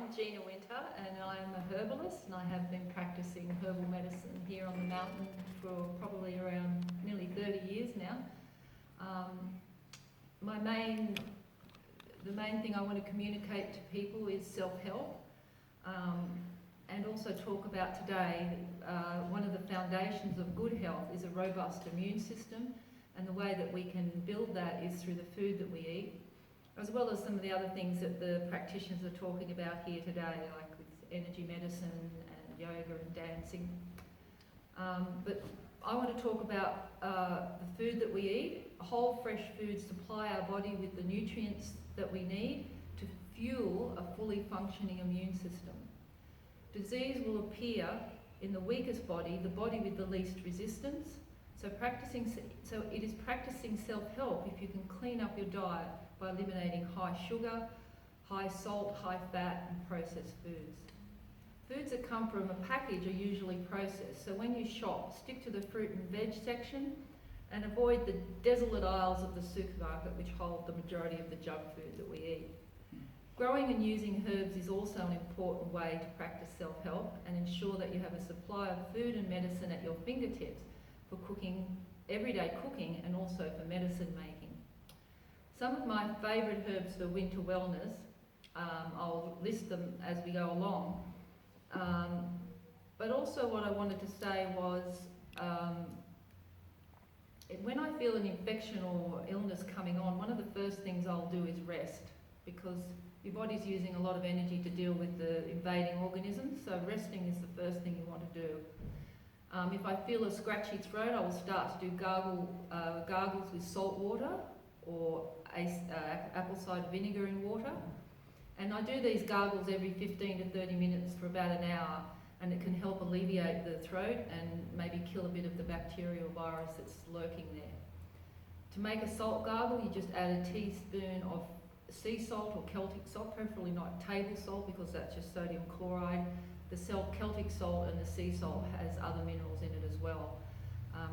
I'm Gina Winter and I'm a herbalist, and I have been practicing herbal medicine here on the mountain for probably around nearly 30 years now. The main thing I want to communicate to people is self-help, and also talk about today one of the foundations of good health is a robust immune system, and the way that we can build that is through the food that we eat, as well as some of the other things that the practitioners are talking about here today, like with energy medicine and yoga and dancing. But I want to talk about the food that we eat. Whole fresh foods supply our body with the nutrients that we need to fuel a fully functioning immune system. Disease will appear in the weakest body, the body with the least resistance. So it is practicing self-help if you can clean up your diet by eliminating high sugar, high salt, high fat and processed foods. Foods that come from a package are usually processed, so when you shop, stick to the fruit and veg section and avoid the desolate aisles of the supermarket, which hold the majority of the junk food that we eat. Growing and using herbs is also an important way to practice self-help and ensure that you have a supply of food and medicine at your fingertips for cooking, everyday cooking, and also for medicine making. Some of my favourite herbs for winter wellness, I'll list them as we go along. But also what I wanted to say was, when I feel an infection or illness coming on, one of the first things I'll do is rest, because your body's using a lot of energy to deal with the invading organisms, so resting is the first thing you want to do. If I feel a scratchy throat, I will start to do gargles with salt water or apple cider vinegar in water. And I do these gargles every 15 to 30 minutes for about an hour, and it can help alleviate the throat and maybe kill a bit of the bacterial virus that's lurking there. To make a salt gargle, you just add a teaspoon of sea salt or Celtic salt, preferably not table salt because that's just sodium chloride. The Celtic salt and the sea salt has other minerals in it as well,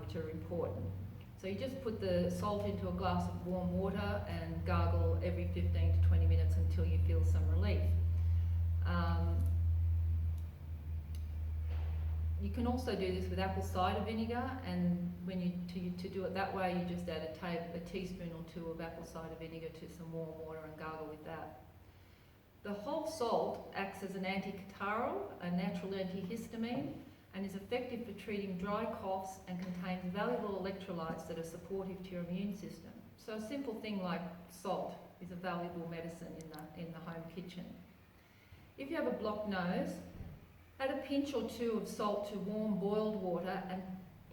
which are important. So you just put the salt into a glass of warm water and gargle every 15 to 20 minutes until you feel some relief. You can also do this with apple cider vinegar, and when to do it that way, you just add a teaspoon or two of apple cider vinegar to some warm water and gargle with that. The whole salt acts as an anticatarrhal, a natural antihistamine, and is effective for treating dry coughs and contains valuable electrolytes that are supportive to your immune system. So a simple thing like salt is a valuable medicine in the home kitchen. If you have a blocked nose, add a pinch or two of salt to warm boiled water and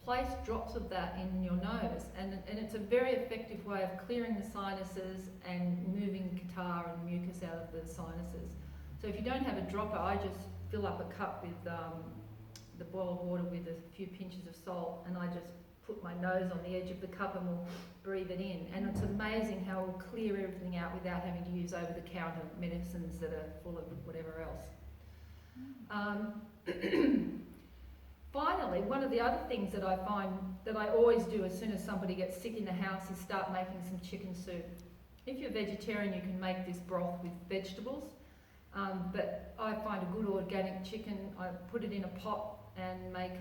place drops of that in your nose, and it's a very effective way of clearing the sinuses and moving catarrh and mucus out of the sinuses. So if you don't have a dropper, I just fill up a cup with the boiled water with a few pinches of salt, and I just put my nose on the edge of the cup and will breathe it in. And it's amazing how it will clear everything out without having to use over-the-counter medicines that are full of whatever else. Finally, one of the other things that I find that I always do as soon as somebody gets sick in the house is start making some chicken soup. If you're vegetarian, you can make this broth with vegetables, but I find a good organic chicken, I put it in a pot and make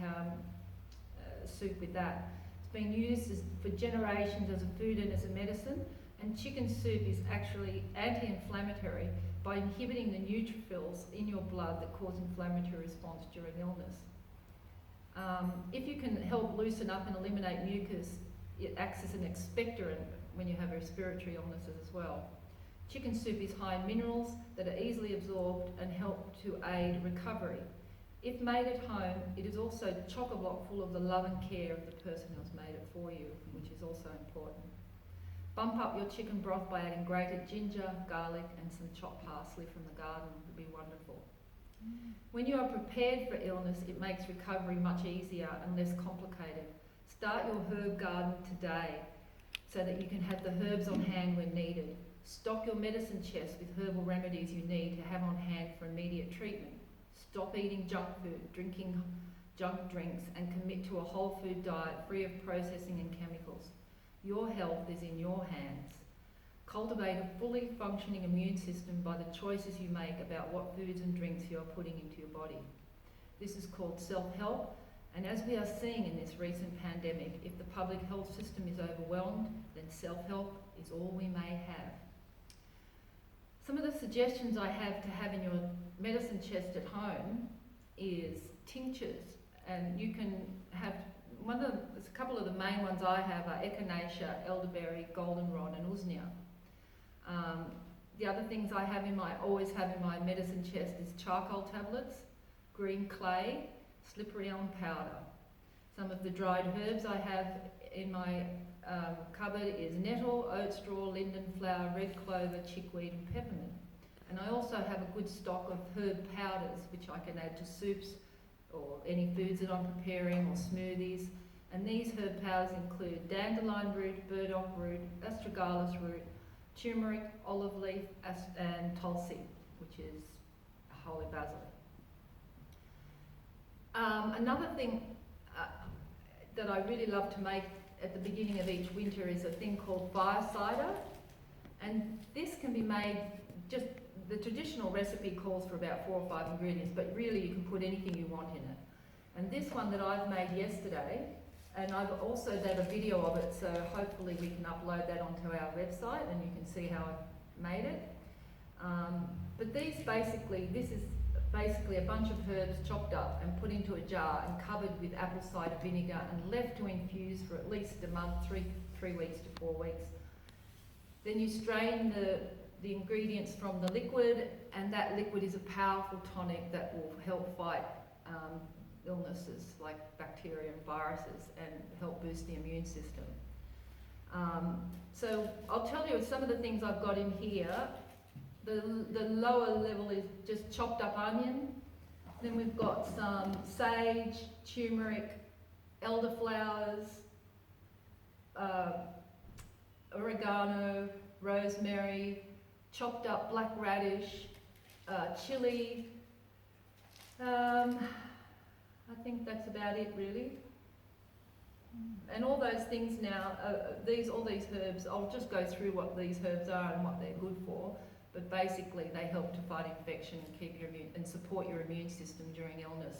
soup with that. It's been used for generations as a food and as a medicine, and chicken soup is actually anti-inflammatory by inhibiting the neutrophils in your blood that cause inflammatory response during illness. If you can help loosen up and eliminate mucus, it acts as an expectorant when you have respiratory illnesses as well. Chicken soup is high in minerals that are easily absorbed and help to aid recovery. If made at home, it is also chock-a-block full of the love and care of the person who's made it for you, which is also important. Bump up your chicken broth by adding grated ginger, garlic and some chopped parsley from the garden. It would be wonderful. When you are prepared for illness, it makes recovery much easier and less complicated. Start your herb garden today so that you can have the herbs on hand when needed. Stock your medicine chest with herbal remedies you need to have on hand for immediate treatment. Stop eating junk food, drinking junk drinks, and commit to a whole food diet free of processing and chemicals. Your health is in your hands. Cultivate a fully functioning immune system by the choices you make about what foods and drinks you are putting into your body. This is called self-help, and as we are seeing in this recent pandemic, if the public health system is overwhelmed, then self-help is all we may have. Some of the suggestions I have in your medicine chest at home is tinctures, and you can have there's a couple of the main ones I have are echinacea, elderberry, goldenrod, and usnea. The other things I always have in my medicine chest is charcoal tablets, green clay, slippery elm powder. Some of the dried herbs I have in my cupboard is nettle, oat straw, linden flower, red clover, chickweed, and peppermint. And I also have a good stock of herb powders which I can add to soups or any foods that I'm preparing or smoothies. And these herb powders include dandelion root, burdock root, astragalus root, turmeric, olive leaf, and tulsi, which is holy basil. Another thing that I really love to make at the beginning of each winter is a thing called fire cider. And this can be made just, the traditional recipe calls for about 4 or 5 ingredients, but really you can put anything you want in it. And this one that I've made yesterday, and I've also done a video of it, so hopefully we can upload that onto our website and you can see how I've made it. But this is basically a bunch of herbs chopped up and put into a jar and covered with apple cider vinegar and left to infuse for at least a month, 3 weeks to 4 weeks. Then you strain the ingredients from the liquid, and that liquid is a powerful tonic that will help fight illnesses like bacteria and viruses and help boost the immune system. So I'll tell you some of the things I've got in here. The lower level is just chopped up onion. Then we've got some sage, turmeric, elderflowers, oregano, rosemary, chopped up black radish, chili. I think that's about it really. And all those things now, all these herbs, I'll just go through what these herbs are and what they're good for. But basically they help to fight infection and keep your and support your immune system during illness,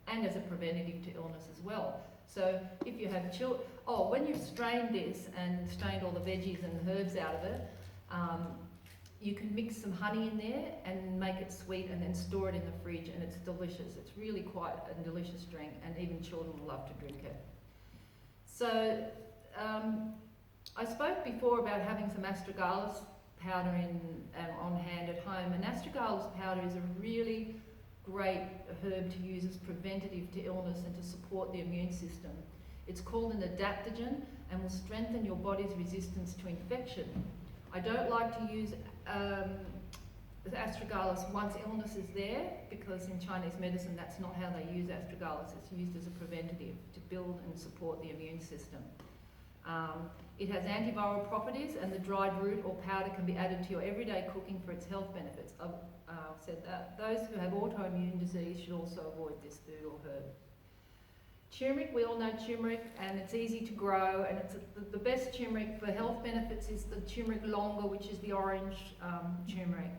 and as a preventative to illness as well. So if you have when you've strained this and strained all the veggies and herbs out of it, you can mix some honey in there and make it sweet and then store it in the fridge, and it's delicious. It's really quite a delicious drink, and even children will love to drink it. So I spoke before about having some astragalus powder on hand at home, and astragalus powder is a really great herb to use as preventative to illness and to support the immune system. It's called an adaptogen and will strengthen your body's resistance to infection. I don't like to use astragalus once illness is there, because in Chinese medicine that's not how they use astragalus. It's used as a preventative to build and support the immune system. It has antiviral properties, and the dried root or powder can be added to your everyday cooking for its health benefits. I've said that. Those who have autoimmune disease should also avoid this food or herb. Turmeric, we all know turmeric, and it's easy to grow, and it's the best turmeric for health benefits is the turmeric longa, which is the orange turmeric.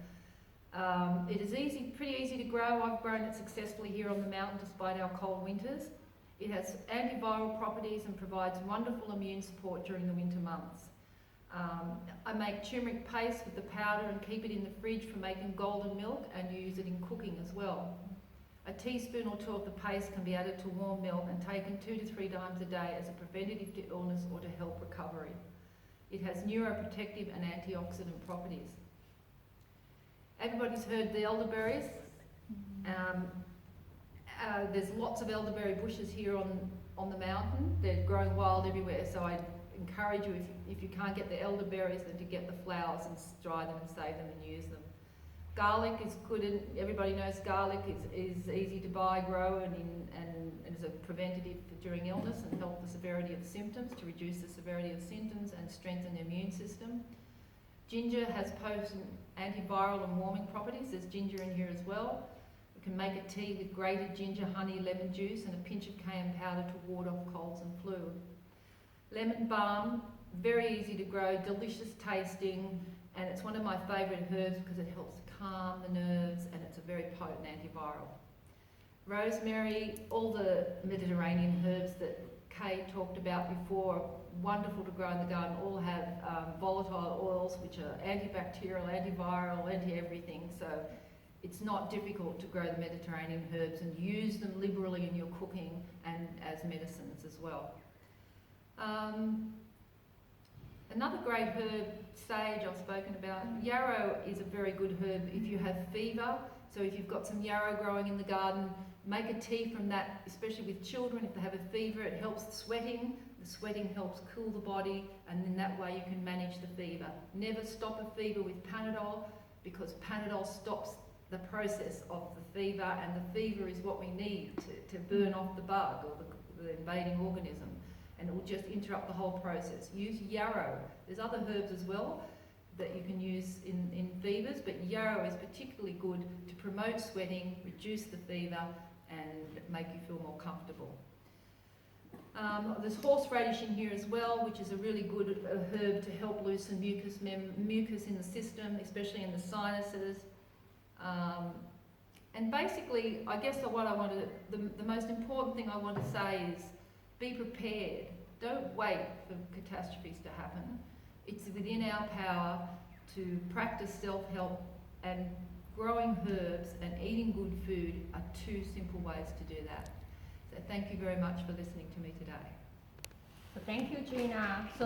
It is pretty easy to grow. I've grown it successfully here on the mountain despite our cold winters. It has antiviral properties and provides wonderful immune support during the winter months. I make turmeric paste with the powder and keep it in the fridge for making golden milk, and use it in cooking as well. A teaspoon or 2 of the paste can be added to warm milk and taken 2 to 3 times a day as a preventative to illness or to help recovery. It has neuroprotective and antioxidant properties. Everybody's heard the elderberries. There's lots of elderberry bushes here on the mountain. They're growing wild everywhere, so I encourage you, if you can't get the elderberries, then to get the flowers and dry them and save them and use them. Garlic is good, and everybody knows garlic is easy to buy, grow, and is a preventative during illness and help the severity of symptoms, to reduce the severity of symptoms and strengthen the immune system. Ginger has potent antiviral and warming properties. There's ginger in here as well. You can make a tea with grated ginger, honey, lemon juice, and a pinch of cayenne powder to ward off colds and flu. Lemon balm, very easy to grow, delicious tasting, and it's one of my favourite herbs because it helps calm the nerves and it's a very potent antiviral. Rosemary, all the Mediterranean herbs that Kay talked about before, wonderful to grow in the garden, all have volatile oils which are antibacterial, antiviral, anti-everything, so it's not difficult to grow the Mediterranean herbs and use them liberally in your cooking and as medicines as well. Another great herb, sage, I've spoken about. Yarrow is a very good herb if you have fever. So if you've got some yarrow growing in the garden, make a tea from that, especially with children. If they have a fever, it helps sweating. The sweating helps cool the body, and in that way you can manage the fever. Never stop a fever with Panadol, because Panadol stops the process of the fever, and the fever is what we need to burn off the bug or the invading organism, and it will just interrupt the whole process. Use yarrow. There's other herbs as well that you can use in fevers, but yarrow is particularly good to promote sweating, reduce the fever, and make you feel more comfortable. There's horseradish in here as well, which is a really good herb to help loosen mucus in the system, especially in the sinuses. And basically, I guess what I wanted, the most important thing I want to say is be prepared. Don't wait for catastrophes to happen. It's within our power to practice self-help, and growing herbs and eating good food are two simple ways to do that. So thank you very much for listening to me today. So thank you, Gina. So